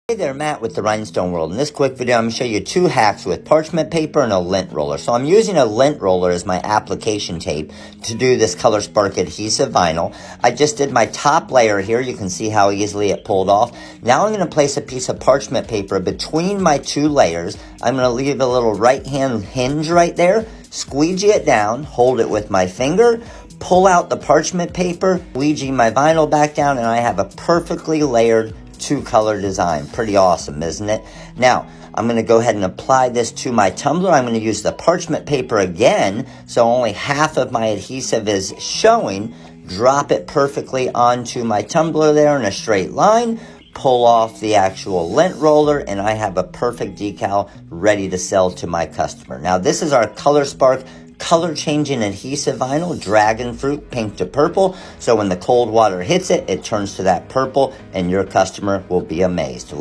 Hey there, Matt with the Rhinestone World. In this quick video, I'm going to show you two hacks with parchment paper and a lint roller. So I'm using a lint roller as my application tape to do this ColorSpark adhesive vinyl. I just did my top layer here. You can see how easily it pulled off. Now I'm going to place a piece of parchment paper between my two layers. I'm going to leave a little right-hand hinge right there, squeegee it down, hold it with my finger, pull out the parchment paper, squeegee my vinyl back down, and I have a perfectly layered two-color design. Pretty awesome, isn't it? Now, I'm going to go ahead and apply this to my tumbler. I'm going to use the parchment paper again, so only half of my adhesive is showing. Drop it perfectly onto my tumbler there in a straight line. Pull off the actual lint roller, and I have a perfect decal ready to sell to my customer. Now, this is our ColorSpark color changing adhesive vinyl, dragon fruit, pink to purple. So when the cold water hits it, it turns to that purple, and your customer will be amazed.